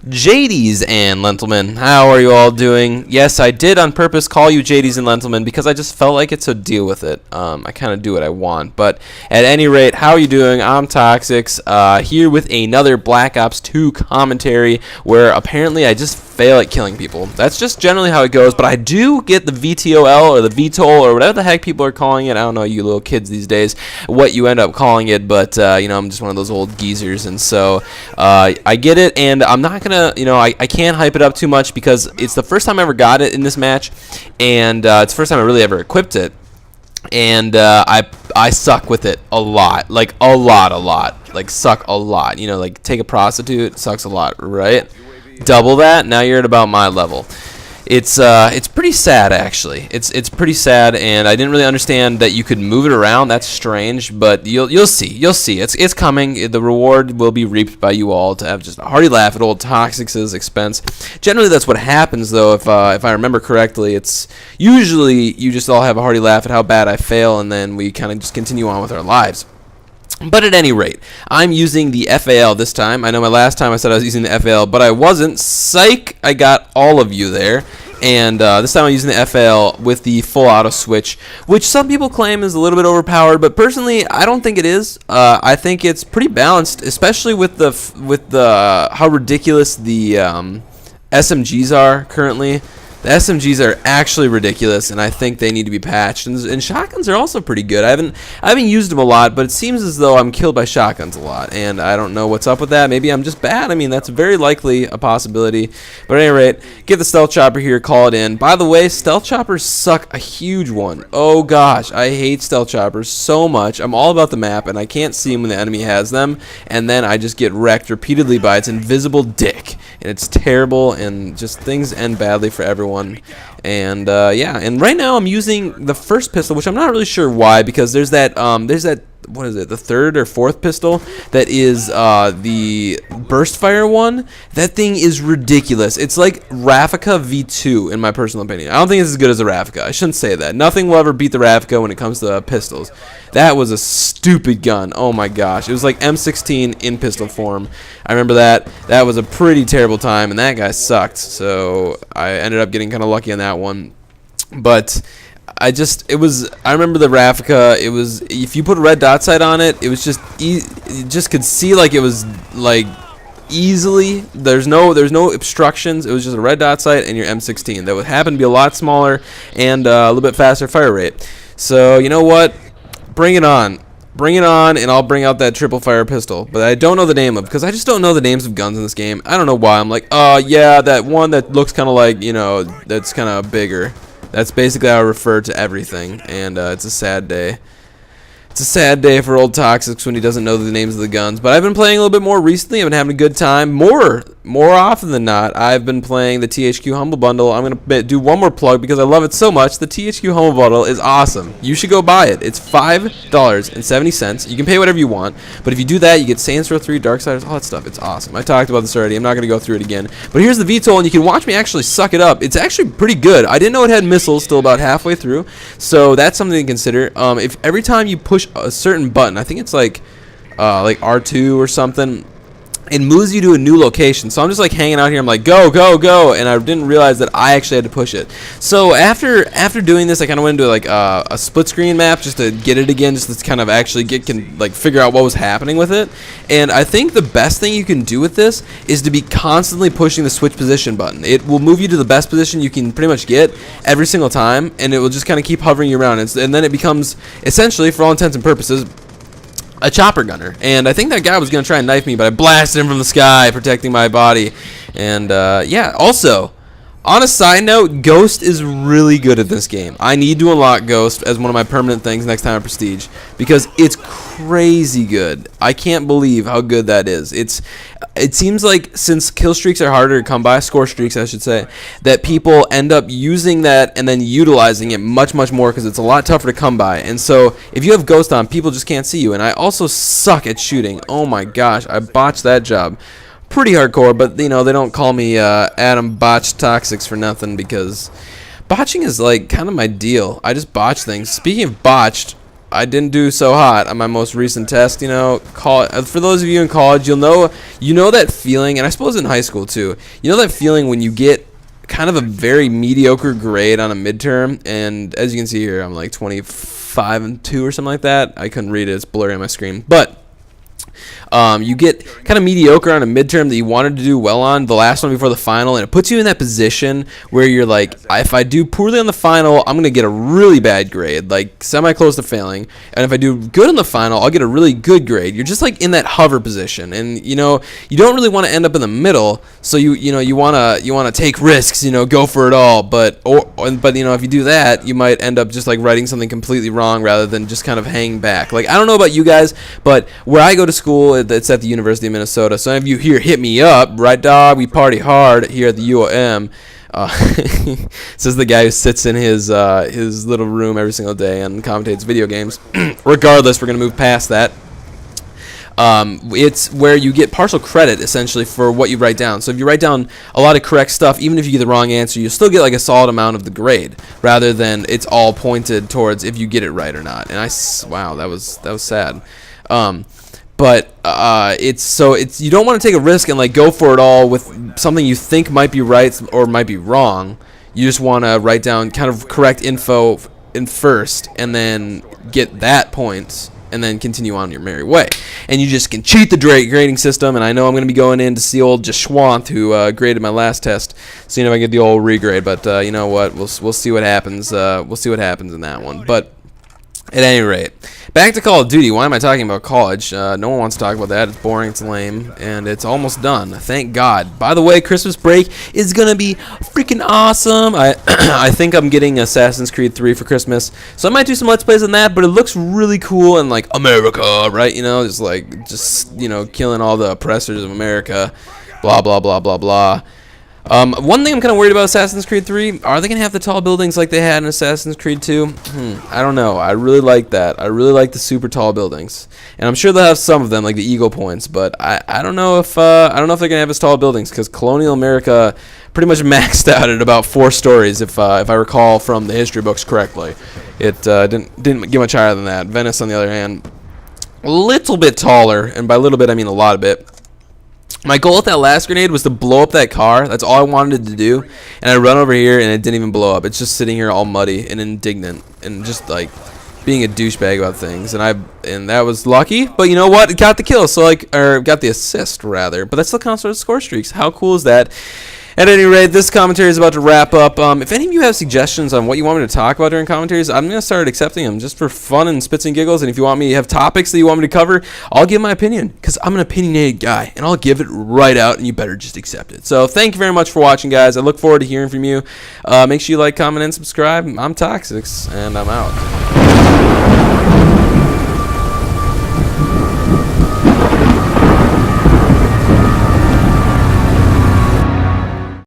JDs and Lentlemen, how are you all doing? Yes, I did on purpose call you JDs and Lentlemen because I just felt like it, so deal with it. I kind of do what I want, but at any rate, how are you doing? I'm T0x1x, here with another Black Ops 2 commentary where apparently I just fail at killing people. That's just generally how it goes, but I do get the VTOL or the VTOL or whatever the heck people are calling it. I don't know, you little kids these days, what you end up calling it, but you know, I'm just one of those old geezers, and so I get it, and I'm not gonna, you know, I can't hype it up too much because it's the first time I ever got it in this match, and it's the first time I really ever equipped it, and I suck with it a lot, like a lot, like suck a lot, you know, like take a prostitute, sucks a lot, right? Double that, now you're at about my level. It's pretty sad, actually. It's pretty sad, and I didn't really understand that you could move it around. That's strange, but you'll see. It's coming. The reward will be reaped by you all to have just a hearty laugh at old T0x's expense. Generally, that's what happens, though. If I remember correctly, it's usually you just all have a hearty laugh at how bad I fail, and then we kind of just continue on with our lives. But at any rate, I'm using the FAL this time. I know my last time I said I was using the FAL, but I wasn't. Psych! I got all of you there. And this time I'm using the FAL with the full auto switch, which some people claim is a little bit overpowered, but personally, I don't think it is. I think it's pretty balanced, especially with the how ridiculous the SMGs are currently. The SMGs are actually ridiculous, and I think they need to be patched. And shotguns are also pretty good. I haven't used them a lot, but it seems as though I'm killed by shotguns a lot, and I don't know what's up with that. Maybe I'm just bad. I mean, that's very likely a possibility. But at any rate, get the stealth chopper here, call it in. By the way, stealth choppers suck a huge one. Oh gosh, I hate stealth choppers so much. I'm all about the map, and I can't see them when the enemy has them, and then I just get wrecked repeatedly by its invisible dick, and it's terrible, and just things end badly for everyone. And yeah, and right now I'm using the first pistol, which I'm not really sure why, because there's that what is it, the third or fourth pistol that is the burst fire one. That thing is ridiculous. It's like Raffica V2 in my personal opinion. I don't think it's as good as the Raffica. I shouldn't say that. Nothing will ever beat the Raffica when it comes to pistols. That was a stupid gun. Oh my gosh. It was like M16 in pistol form. I remember that. That was a pretty terrible time, and that guy sucked. So I ended up getting kind of lucky on that one. But I remember the Raffica, it was, if you put a red dot sight on it, it was just, you just could see like it was like easily, there's no obstructions, it was just a red dot sight and your M16. That would happen to be a lot smaller and a little bit faster fire rate. So, you know what, bring it on. Bring it on, and I'll bring out that triple fire pistol. But I don't know the name of, because I just don't know the names of guns in this game. I don't know why. I'm like, oh yeah, that one that looks kind of like, you know, that's kind of bigger. That's basically how I refer to everything, and it's a sad day. It's a sad day for old T0x when he doesn't know the names of the guns. But I've been playing a little bit more recently. I've been having a good time. More often than not, I've been playing the THQ Humble Bundle. I'm going to do one more plug because I love it so much. The THQ Humble Bundle is awesome. You should go buy it. It's $5.70. You can pay whatever you want. But if you do that, you get Saints Row 3, Darksiders, all that stuff. It's awesome. I talked about this already. I'm not going to go through it again. But here's the VTOL, and you can watch me actually suck it up. It's actually pretty good. I didn't know it had missiles till about halfway through. So that's something to consider. If every time you push a certain button, I think it's like R2 or something, it moves you to a new location. So I'm just like hanging out here, I'm like go, and I didn't realize that I actually had to push it. So after doing this, I kind of went into like a split screen map just to get it again, just to kind of actually figure out what was happening with it. And I think the best thing you can do with this is to be constantly pushing the switch position button. It will move you to the best position you can pretty much get every single time, and it will just kind of keep hovering you around, and then it becomes essentially, for all intents and purposes, a chopper gunner. And I think that guy was going to try and knife me, but I blasted him from the sky, protecting my body. And yeah, also, on a side note, Ghost is really good at this game. I need to unlock Ghost as one of my permanent things next time at Prestige, because it's crazy good. I can't believe how good that is. It seems like, since kill streaks are harder to come by, score streaks I should say, that people end up using that and then utilizing it much more, because it's a lot tougher to come by. And so if you have Ghost on, people just can't see you. And I also suck at shooting. Oh my gosh, I botched that job pretty hardcore, but you know, they don't call me Adam Botch T0x for nothing, because botching is like kind of my deal. I just botch things. Speaking of botched, I didn't do so hot on my most recent test. You know, for those of you in college, you know that feeling, and I suppose in high school too. You know that feeling when you get kind of a very mediocre grade on a midterm, and as you can see here, I'm like 25 and 2 or something like that. I couldn't read it; it's blurry on my screen, but. You get kind of mediocre on a midterm that you wanted to do well on, the last one before the final, and it puts you in that position where you're like, if I do poorly on the final, I'm going to get a really bad grade, like semi-close to failing, and if I do good on the final, I'll get a really good grade. You're just like in that hover position, and you know, you don't really want to end up in the middle, so you want to take risks, go for it all, but if you do that, you might end up just like writing something completely wrong rather than just kind of hang back. Like, I don't know about you guys, but where I go to school, it's at the University of Minnesota. Some of you here hit me up, right, dog? We party hard here at the UOM. Says the guy who sits in his little room every single day and commentates video games. Regardless, we're gonna move past that. It's where you get partial credit essentially for what you write down. So if you write down a lot of correct stuff, even if you get the wrong answer, you still get like a solid amount of the grade, rather than it's all pointed towards if you get it right or not. And wow, that was sad. But it's you don't want to take a risk and like go for it all with something you think might be right or might be wrong. You just want to write down kind of correct info in first, and then get that point, and then continue on your merry way. And you just can cheat the grading system. And I know I'm going to be going in to see old Jashwanth, who graded my last test, seeing if I can get the old regrade. But you know what? We'll see what happens. We'll see what happens in that one. But at any rate, back to Call of Duty. Why am I talking about college? No one wants to talk about that. It's boring, it's lame, and it's almost done. Thank God. By the way, Christmas break is going to be freaking awesome. I think I'm getting Assassin's Creed 3 for Christmas, so I might do some Let's Plays on that, but it looks really cool and like America, right? Just killing all the oppressors of America, blah, blah, blah, blah, blah. One thing I'm kind of worried about Assassin's Creed 3, are they going to have the tall buildings like they had in Assassin's Creed 2? I don't know. I really like that. I really like the super tall buildings. And I'm sure they'll have some of them, like the Eagle Points, but I don't know if they're going to have as tall buildings, because colonial America pretty much maxed out at about 4 stories, if I recall from the history books correctly. It didn't get much higher than that. Venice, on the other hand, a little bit taller, and by a little bit I mean a lot of it. My goal with that last grenade was to blow up that car. That's all I wanted to do. And I run over here, and it didn't even blow up. It's just sitting here all muddy and indignant and just, like, being a douchebag about things. And that was lucky. But you know what? It got the kill. Or got the assist, rather. But that still counts for score streaks. How cool is that? At any rate, this commentary is about to wrap up. If any of you have suggestions on what you want me to talk about during commentaries, I'm going to start accepting them just for fun and spits and giggles. And if you want me to have topics that you want me to cover, I'll give my opinion, because I'm an opinionated guy, and I'll give it right out, and you better just accept it. So thank you very much for watching, guys. I look forward to hearing from you. Make sure you like, comment, and subscribe. I'm T0x1x, and I'm out.